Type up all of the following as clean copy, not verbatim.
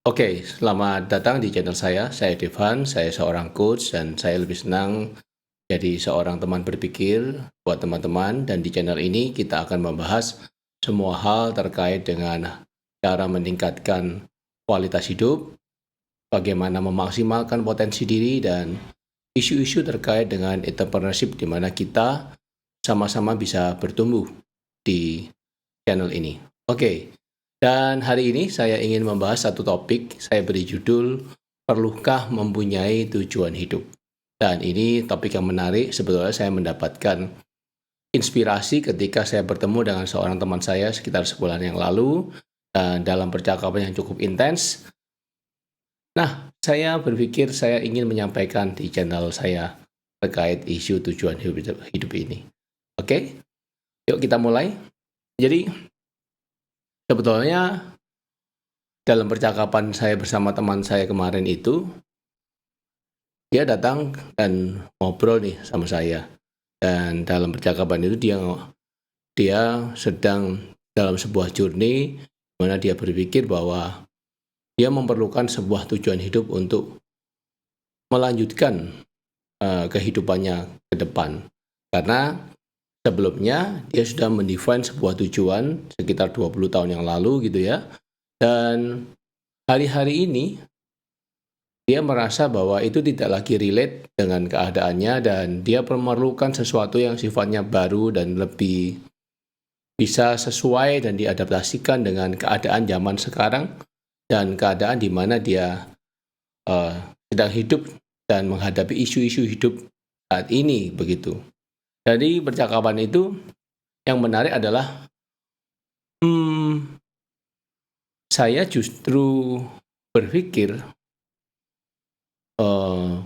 Oke, selamat datang di channel saya. Saya Devan, saya seorang coach dan saya lebih senang jadi seorang teman berpikir buat teman-teman. Dan di channel ini kita akan membahas semua hal terkait dengan cara meningkatkan kualitas hidup, bagaimana memaksimalkan potensi diri, dan isu-isu terkait dengan entrepreneurship di mana kita sama-sama bisa bertumbuh di channel ini. Oke, dan hari ini saya ingin membahas satu topik, saya beri judul, perlukah mempunyai tujuan hidup? Dan ini topik yang menarik, sebetulnya saya mendapatkan inspirasi ketika saya bertemu dengan seorang teman saya sekitar sebulan yang lalu, dan dalam percakapan yang cukup intens. Nah, saya berpikir saya ingin menyampaikan di channel saya terkait isu tujuan hidup ini. Oke, yuk kita mulai. Jadi, sebetulnya dalam percakapan saya bersama teman saya kemarin itu, dia datang dan ngobrol nih sama saya. Dan dalam percakapan itu dia sedang dalam sebuah journey di mana dia berpikir bahwa dia memerlukan sebuah tujuan hidup untuk melanjutkan kehidupannya ke depan. Karena sebelumnya dia sudah mendefine sebuah tujuan sekitar 20 tahun yang lalu gitu ya. Dan hari-hari ini dia merasa bahwa itu tidak lagi relate dengan keadaannya dan dia memerlukan sesuatu yang sifatnya baru dan lebih bisa sesuai dan diadaptasikan dengan keadaan zaman sekarang dan keadaan di mana dia uh, sedang hidup dan menghadapi isu-isu hidup saat ini begitu. Jadi percakapan itu yang menarik adalah saya justru berpikir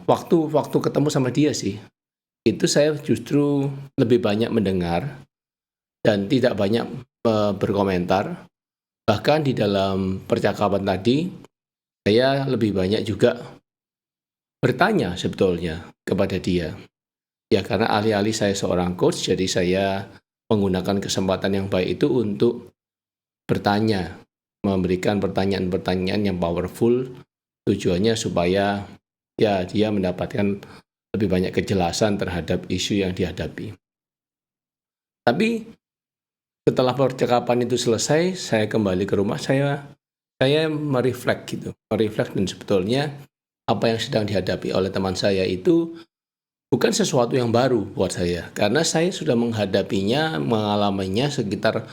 waktu ketemu sama dia sih, itu saya justru lebih banyak mendengar dan tidak banyak berkomentar. Bahkan di dalam percakapan tadi, saya lebih banyak juga bertanya sebetulnya kepada dia. Ya karena alih-alih saya seorang coach, jadi saya menggunakan kesempatan yang baik itu untuk bertanya, memberikan pertanyaan-pertanyaan yang powerful, tujuannya supaya ya dia mendapatkan lebih banyak kejelasan terhadap isu yang dihadapi. Tapi setelah percakapan itu selesai, saya kembali ke rumah, saya mereflek gitu, mereflek dan sebetulnya apa yang sedang dihadapi oleh teman saya itu bukan sesuatu yang baru buat saya, karena saya sudah menghadapinya, mengalaminya sekitar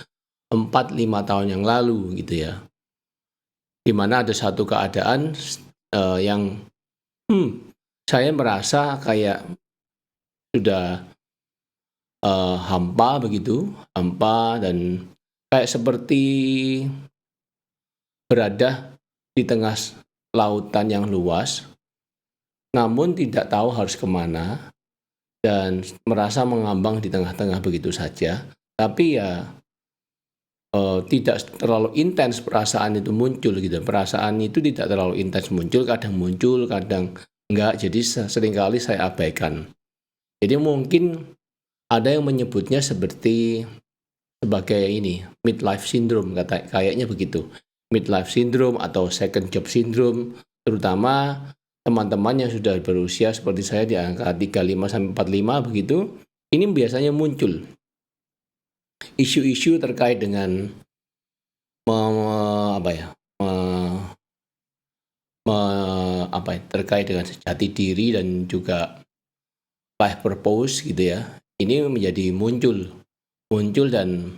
4-5 tahun yang lalu gitu ya. Di mana ada satu keadaan yang saya merasa kayak sudah hampa begitu, hampa dan kayak seperti berada di tengah lautan yang luas, namun tidak tahu harus kemana dan merasa mengambang di tengah-tengah begitu saja. Tapi ya tidak terlalu intens perasaan itu muncul gitu. Perasaan itu tidak terlalu intens muncul, kadang enggak. Jadi seringkali saya abaikan. Jadi mungkin ada yang menyebutnya sebagai ini, midlife syndrome, kayaknya begitu. Midlife syndrome atau second job syndrome, terutama teman-teman yang sudah berusia seperti saya di angka 35 sampai 45 begitu, ini biasanya muncul isu-isu terkait dengan terkait dengan sejati diri dan juga life purpose gitu ya. Ini menjadi muncul dan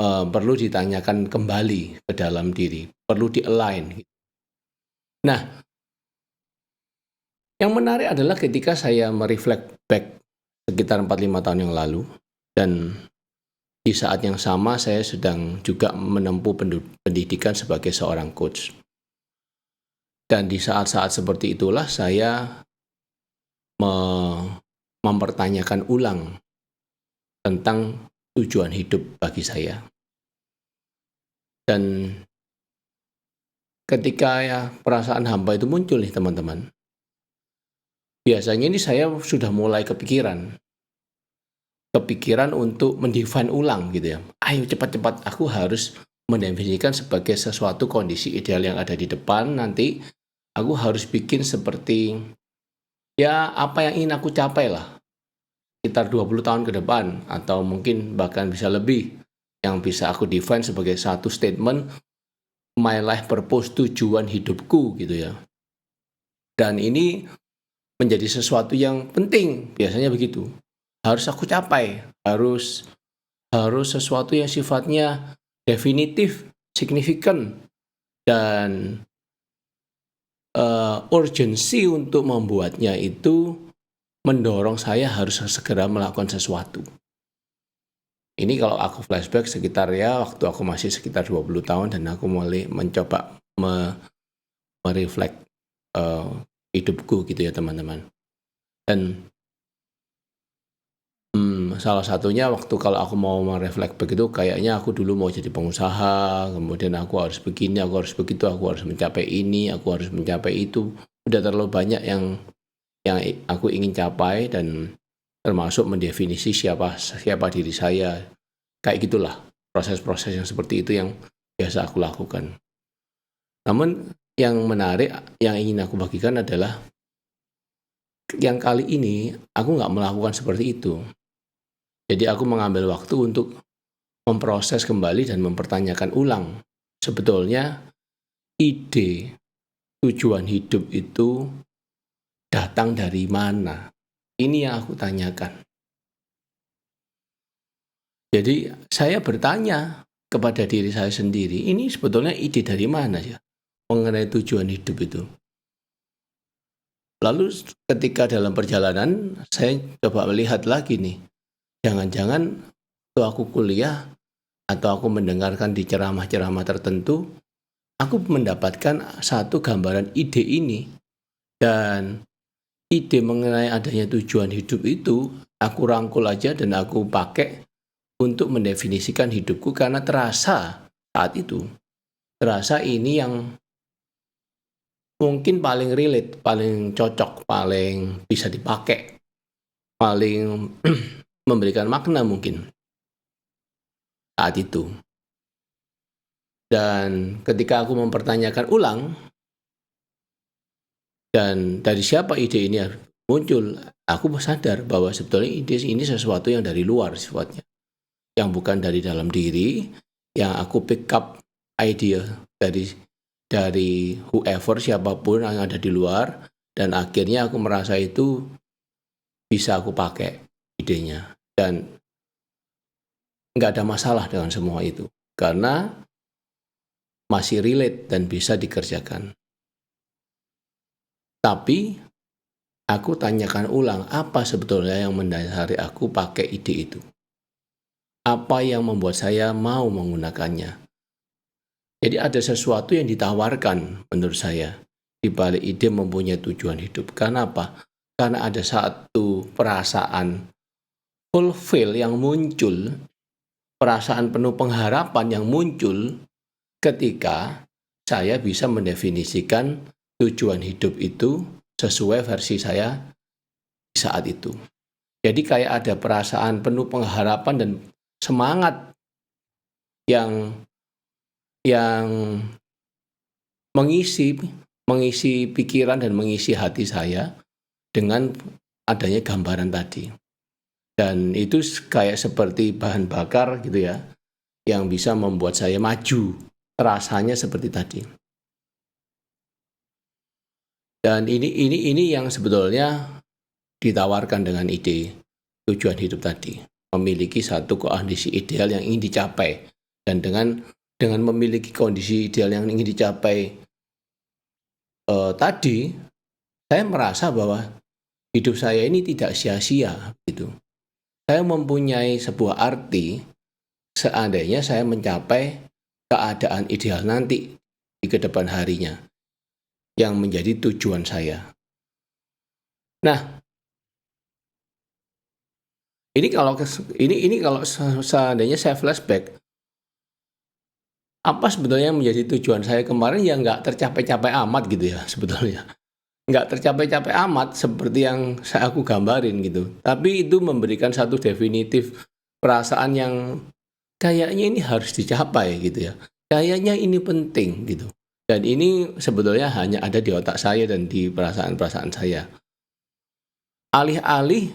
perlu ditanyakan kembali ke dalam diri, perlu di-align. Nah, yang menarik adalah ketika saya mereflect back sekitar 4-5 tahun yang lalu, dan di saat yang sama saya sedang juga menempuh pendidikan sebagai seorang coach. Dan di saat-saat seperti itulah saya mempertanyakan ulang tentang tujuan hidup bagi saya. Dan ketika ya perasaan hampa itu muncul nih teman-teman, biasanya ini saya sudah mulai kepikiran untuk mendefine ulang gitu ya. Ayo cepat-cepat, aku harus mendefinisikan sebagai sesuatu kondisi ideal yang ada di depan. Nanti aku harus bikin seperti, ya apa yang ingin aku capai lah, sekitar 20 tahun ke depan, atau mungkin bahkan bisa lebih, yang bisa aku define sebagai satu statement, my life purpose, tujuan hidupku gitu ya. Dan ini menjadi sesuatu yang penting, biasanya begitu. Harus aku capai, harus sesuatu yang sifatnya definitif, signifikan, dan urgensi untuk membuatnya itu mendorong saya harus segera melakukan sesuatu. Ini kalau aku flashback sekitar ya waktu aku masih sekitar 20 tahun dan aku mulai mencoba mereflek hidupku gitu ya teman-teman. Dan salah satunya waktu kalau aku mau mereflek begitu, kayaknya aku dulu mau jadi pengusaha, kemudian aku harus begini, aku harus begitu, aku harus mencapai ini, aku harus mencapai itu. Udah terlalu banyak yang aku ingin capai, dan termasuk mendefinisi siapa diri saya. Kayak gitulah, proses-proses yang seperti itu yang biasa aku lakukan. Namun yang menarik yang ingin aku bagikan adalah yang kali ini aku nggak melakukan seperti itu. Jadi aku mengambil waktu untuk memproses kembali dan mempertanyakan ulang. Sebetulnya ide tujuan hidup itu datang dari mana? Ini yang aku tanyakan. Jadi saya bertanya kepada diri saya sendiri, ini sebetulnya ide dari mana ya mengenai tujuan hidup itu? Lalu ketika dalam perjalanan saya coba melihat lagi nih, jangan-jangan waktu aku kuliah atau aku mendengarkan di ceramah-ceramah tertentu, aku mendapatkan satu gambaran ide ini. Dan ide mengenai adanya tujuan hidup itu aku rangkul aja dan aku pakai untuk mendefinisikan hidupku, karena terasa saat itu, terasa ini yang mungkin paling relate, paling cocok, paling bisa dipakai, paling memberikan makna mungkin saat itu. Dan ketika aku mempertanyakan ulang, dan dari siapa ide ini muncul, aku sadar bahwa sebetulnya ide ini sesuatu yang dari luar sifatnya, yang bukan dari dalam diri, yang aku pick up idea dari whoever, siapapun yang ada di luar, dan akhirnya aku merasa itu bisa aku pakai idenya, dan nggak ada masalah dengan semua itu karena masih relate dan bisa dikerjakan. Tapi aku tanyakan ulang, apa sebetulnya yang mendasari aku pakai ide itu? Apa yang membuat saya mau menggunakannya? Jadi ada sesuatu yang ditawarkan menurut saya di balik ide mempunyai tujuan hidup. Kenapa? Karena ada satu perasaan fulfill yang muncul, perasaan penuh pengharapan yang muncul ketika saya bisa mendefinisikan tujuan hidup itu sesuai versi saya di saat itu. Jadi kayak ada perasaan penuh pengharapan dan semangat yang mengisi pikiran dan mengisi hati saya dengan adanya gambaran tadi. Dan itu kayak seperti bahan bakar gitu ya, yang bisa membuat saya maju. Rasanya seperti tadi. Dan ini yang sebetulnya ditawarkan dengan ide tujuan hidup tadi. Memiliki satu kondisi ideal yang ingin dicapai. Dan dengan memiliki kondisi ideal yang ingin dicapai tadi, saya merasa bahwa hidup saya ini tidak sia-sia gitu. Saya mempunyai sebuah arti seandainya saya mencapai keadaan ideal nanti di kedepan harinya yang menjadi tujuan saya. Nah, ini kalau seandainya saya flashback, apa sebetulnya yang menjadi tujuan saya kemarin, yang nggak tercapai-capai amat gitu ya sebetulnya. Nggak tercapai-capai amat seperti yang aku gambarin gitu. Tapi itu memberikan satu definitif perasaan yang kayaknya ini harus dicapai gitu ya. kayaknya ini penting gitu. Dan ini sebetulnya hanya ada di otak saya dan di perasaan-perasaan saya. Alih-alih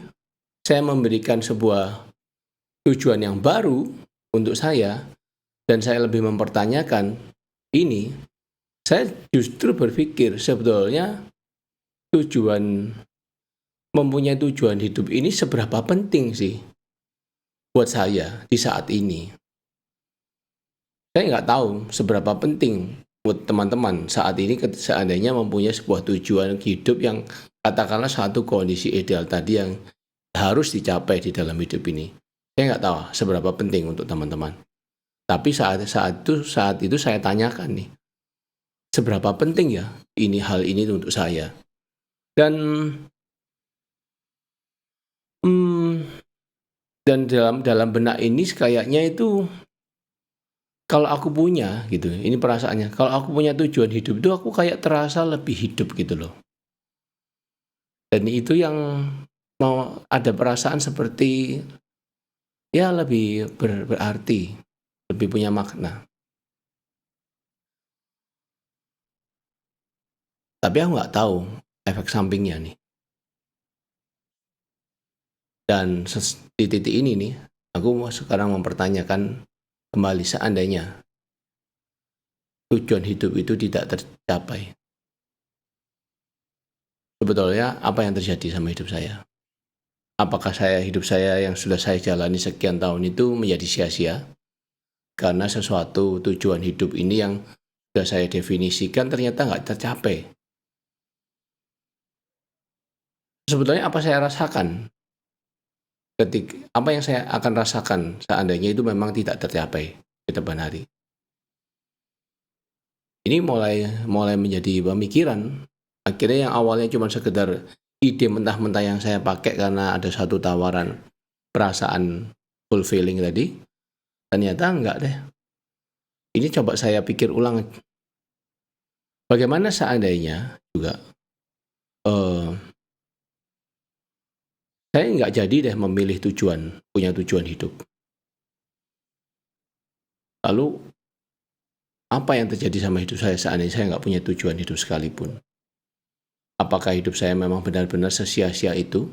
saya memberikan sebuah tujuan yang baru untuk saya dan saya lebih mempertanyakan ini, saya justru berpikir sebetulnya tujuan mempunyai tujuan hidup ini seberapa penting sih buat saya di saat ini. Saya nggak tahu seberapa penting buat teman-teman saat ini seandainya mempunyai sebuah tujuan hidup yang katakanlah satu kondisi ideal tadi yang harus dicapai di dalam hidup ini. Saya nggak tahu seberapa penting untuk teman-teman. Tapi saat itu saya tanyakan nih, seberapa penting ya hal ini untuk saya. Dan dan dalam benak ini kayaknya itu kalau aku punya gitu, ini perasaannya, kalau aku punya tujuan hidup itu aku kayak terasa lebih hidup gitu loh. Dan itu yang mau ada perasaan seperti ya lebih berarti, lebih punya makna. Tapi aku nggak tahu efek sampingnya nih. Dan di titik ini nih, aku sekarang mempertanyakan kembali seandainya tujuan hidup itu tidak tercapai. Sebetulnya apa yang terjadi sama hidup saya? Apakah hidup saya yang sudah saya jalani sekian tahun itu menjadi sia-sia? Karena sesuatu tujuan hidup ini yang sudah saya definisikan ternyata nggak tercapai. Sebetulnya apa saya rasakan? Apa yang saya akan rasakan seandainya itu memang tidak tercapai di depan hari? Ini mulai menjadi pemikiran. Akhirnya yang awalnya cuma sekedar ide mentah-mentah yang saya pakai karena ada satu tawaran perasaan fulfilling tadi, ternyata enggak deh. Ini coba saya pikir ulang. Bagaimana seandainya juga saya nggak jadi deh memilih punya tujuan hidup. Lalu apa yang terjadi sama hidup saya seandainya saya nggak punya tujuan hidup sekalipun? Apakah hidup saya memang benar-benar sesia-sia itu?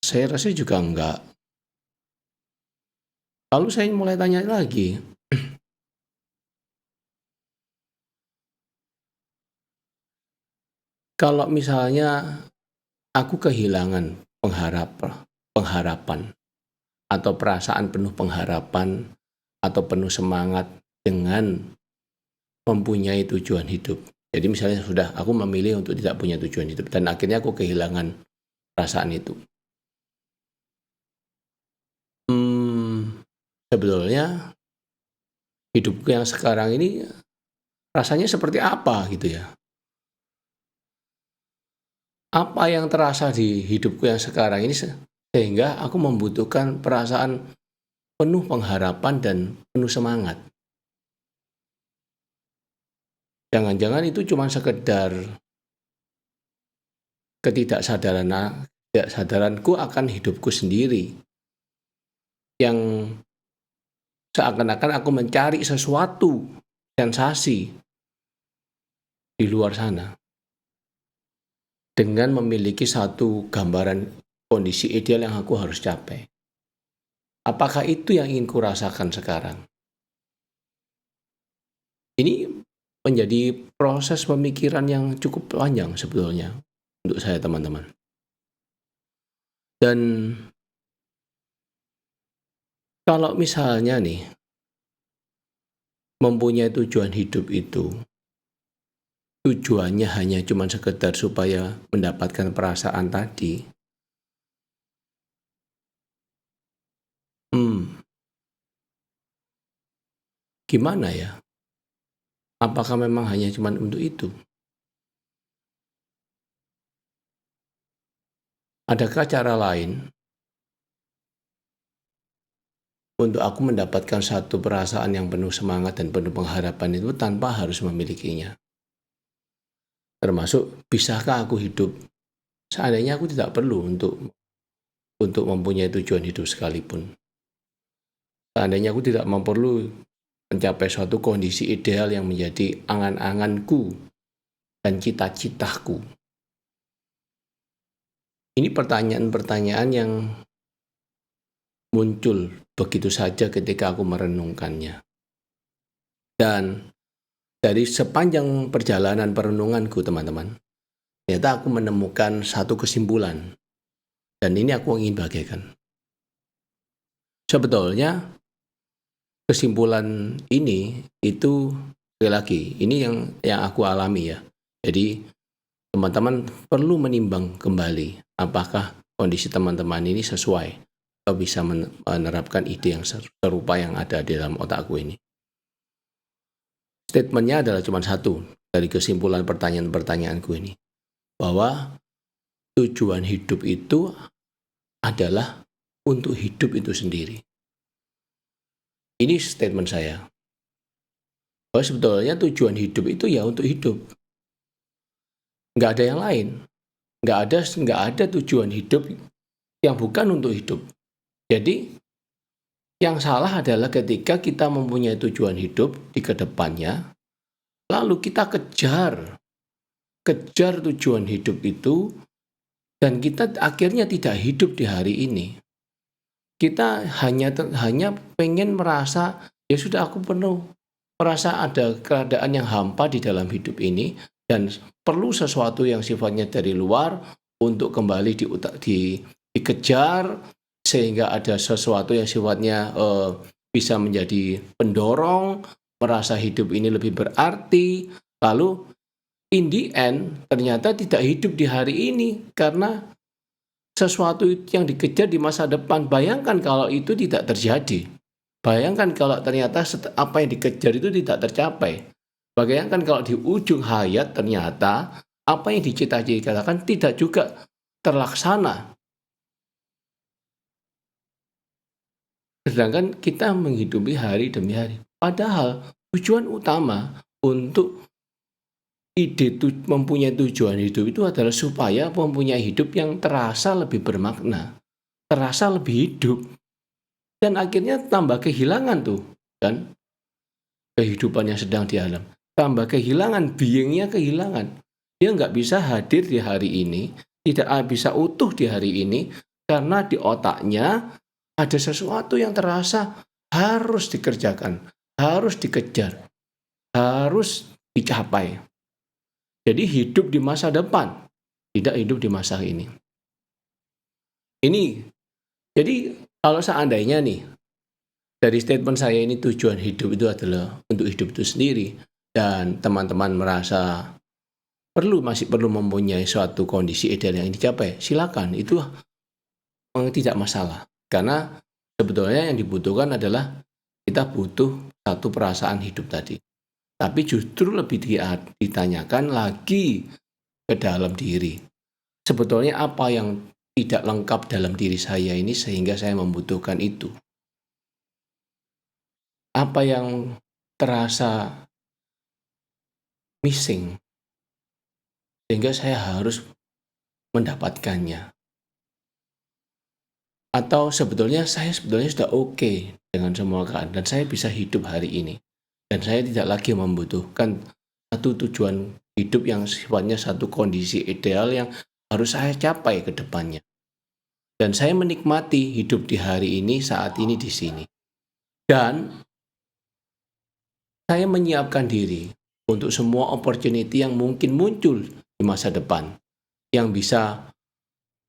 Saya rasa juga enggak. Lalu saya mulai tanya lagi, kalau misalnya aku kehilangan pengharapan atau perasaan penuh pengharapan atau penuh semangat dengan mempunyai tujuan hidup. Jadi misalnya sudah aku memilih untuk tidak punya tujuan hidup dan akhirnya aku kehilangan perasaan itu. Sebetulnya hidupku yang sekarang ini rasanya seperti apa gitu ya? Apa yang terasa di hidupku yang sekarang ini sehingga aku membutuhkan perasaan penuh pengharapan dan penuh semangat. Jangan-jangan itu cuma sekedar ketidaksadaranku akan hidupku sendiri yang seakan-akan aku mencari sesuatu sensasi di luar sana dengan memiliki satu gambaran kondisi ideal yang aku harus capai. Apakah itu yang ingin kurasakan sekarang? Ini menjadi proses pemikiran yang cukup panjang sebetulnya untuk saya teman-teman. Dan kalau misalnya nih mempunyai tujuan hidup itu tujuannya hanya cuma sekedar supaya mendapatkan perasaan tadi, gimana ya? Apakah memang hanya cuma untuk itu? Adakah cara lain untuk aku mendapatkan satu perasaan yang penuh semangat dan penuh pengharapan itu tanpa harus memilikinya? Termasuk, bisakah aku hidup seandainya aku tidak perlu untuk mempunyai tujuan hidup sekalipun? Seandainya aku tidak perlu mencapai suatu kondisi ideal yang menjadi angan-anganku dan cita-citaku. Ini pertanyaan-pertanyaan yang muncul begitu saja ketika aku merenungkannya. Dan dari sepanjang perjalanan perenunganku, teman-teman, ternyata aku menemukan satu kesimpulan. Dan ini aku ingin bagikan. Sebetulnya kesimpulan ini itu sekali lagi, ini yang aku alami ya. Jadi teman-teman perlu menimbang kembali apakah kondisi teman-teman ini sesuai atau bisa menerapkan ide yang serupa yang ada di dalam otakku ini. Statementnya adalah cuma satu dari kesimpulan pertanyaan-pertanyaanku ini, bahwa tujuan hidup itu adalah untuk hidup itu sendiri. Ini statement saya, bahwa sebetulnya tujuan hidup itu ya untuk hidup. Nggak ada yang lain. Nggak ada tujuan hidup yang bukan untuk hidup. Jadi, yang salah adalah ketika kita mempunyai tujuan hidup di kedepannya, lalu kita kejar tujuan hidup itu, dan kita akhirnya tidak hidup di hari ini. Kita hanya pengen merasa, ya sudah aku penuh, merasa ada keadaan yang hampa di dalam hidup ini, dan perlu sesuatu yang sifatnya dari luar untuk kembali dikejar, sehingga ada sesuatu yang sifatnya bisa menjadi pendorong, merasa hidup ini lebih berarti, lalu in the end ternyata tidak hidup di hari ini karena sesuatu yang dikejar di masa depan. Bayangkan kalau itu tidak terjadi. Bayangkan kalau ternyata apa yang dikejar itu tidak tercapai. Bayangkan kalau di ujung hayat ternyata apa yang dicita-citakan tidak juga terlaksana. Sedangkan kita menghidupi hari demi hari. Padahal tujuan utama untuk mempunyai tujuan hidup itu adalah supaya mempunyai hidup yang terasa lebih bermakna, terasa lebih hidup. Dan akhirnya tambah kehilangan tuh, kan? Kehidupan yang sedang di alam. Tambah kehilangan, beingnya kehilangan. Dia nggak bisa hadir di hari ini, tidak bisa utuh di hari ini, karena di otaknya ada sesuatu yang terasa harus dikerjakan, harus dikejar, harus dicapai. Jadi hidup di masa depan, tidak hidup di masa ini. Jadi kalau seandainya nih, dari statement saya ini tujuan hidup itu adalah untuk hidup itu sendiri, dan teman-teman merasa masih perlu mempunyai suatu kondisi ideal yang dicapai, silakan, itu tidak masalah. Karena sebetulnya yang dibutuhkan adalah kita butuh satu perasaan hidup tadi. Tapi justru lebih ditanyakan lagi ke dalam diri. Sebetulnya apa yang tidak lengkap dalam diri saya ini sehingga saya membutuhkan itu? Apa yang terasa missing sehingga saya harus mendapatkannya? Atau sebetulnya saya sudah oke dengan semua keadaan dan saya bisa hidup hari ini. Dan saya tidak lagi membutuhkan satu tujuan hidup yang sifatnya satu kondisi ideal yang harus saya capai ke depannya. Dan saya menikmati hidup di hari ini, saat ini, di sini. Dan saya menyiapkan diri untuk semua opportunity yang mungkin muncul di masa depan, yang bisa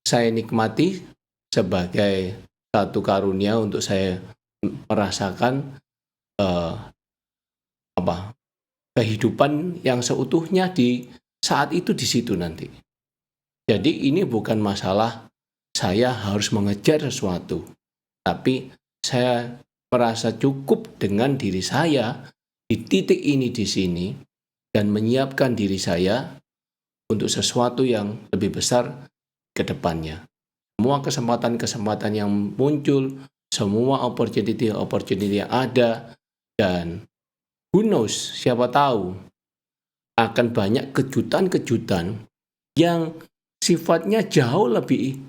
saya nikmati sebagai satu karunia untuk saya merasakan kehidupan yang seutuhnya di saat itu di situ nanti. Jadi ini bukan masalah saya harus mengejar sesuatu, tapi saya merasa cukup dengan diri saya di titik ini di sini dan menyiapkan diri saya untuk sesuatu yang lebih besar ke depannya. Semua kesempatan-kesempatan yang muncul, semua opportunity yang ada, dan who knows, siapa tahu akan banyak kejutan-kejutan yang sifatnya jauh lebih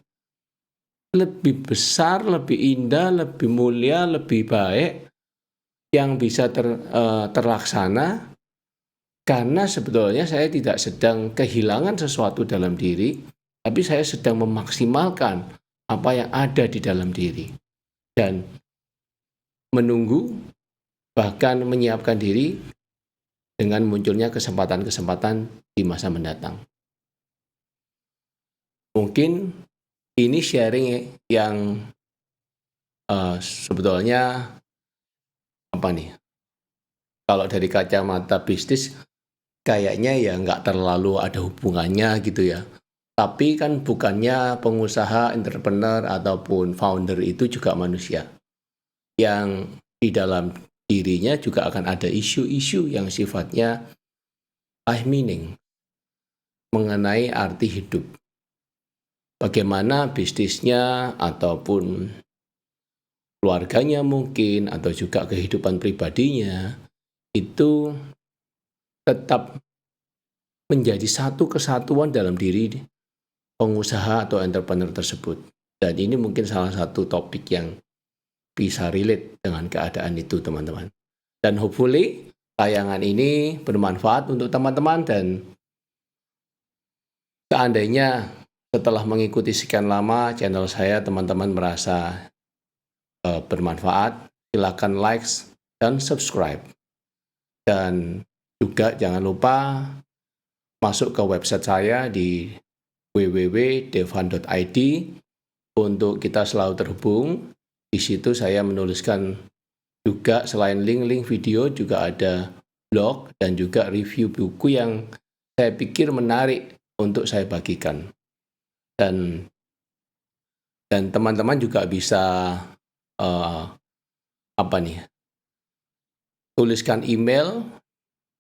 lebih besar, lebih indah, lebih mulia, lebih baik yang bisa terlaksana karena sebetulnya saya tidak sedang kehilangan sesuatu dalam diri, tapi saya sedang memaksimalkan apa yang ada di dalam diri dan menunggu bahkan menyiapkan diri dengan munculnya kesempatan-kesempatan di masa mendatang. Mungkin ini sharing yang sebetulnya apa nih, kalau dari kacamata bisnis kayaknya ya nggak terlalu ada hubungannya gitu ya. Tapi kan bukannya pengusaha, entrepreneur, ataupun founder itu juga manusia. Yang di dalam dirinya juga akan ada isu-isu yang sifatnya life meaning, mengenai arti hidup. Bagaimana bisnisnya ataupun keluarganya mungkin atau juga kehidupan pribadinya itu tetap menjadi satu kesatuan dalam diri pengusaha atau entrepreneur tersebut. Dan ini mungkin salah satu topik yang bisa relate dengan keadaan itu, teman-teman. Dan hopefully tayangan ini bermanfaat untuk teman-teman dan seandainya setelah mengikuti sekian lama channel saya teman-teman merasa bermanfaat, silakan like dan subscribe. Dan juga jangan lupa masuk ke website saya di www.devan.id untuk kita selalu terhubung. Di situ saya menuliskan juga selain link-link video juga ada blog dan juga review buku yang saya pikir menarik untuk saya bagikan. Dan teman-teman juga bisa tuliskan email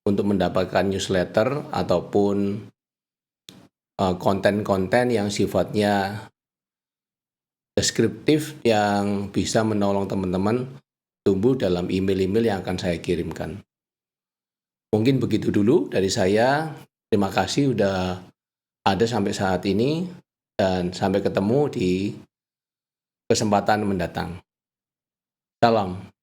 untuk mendapatkan newsletter ataupun konten-konten yang sifatnya deskriptif yang bisa menolong teman-teman tumbuh dalam email-email yang akan saya kirimkan. Mungkin begitu dulu dari saya. Terima kasih sudah ada sampai saat ini dan sampai ketemu di kesempatan mendatang. Salam.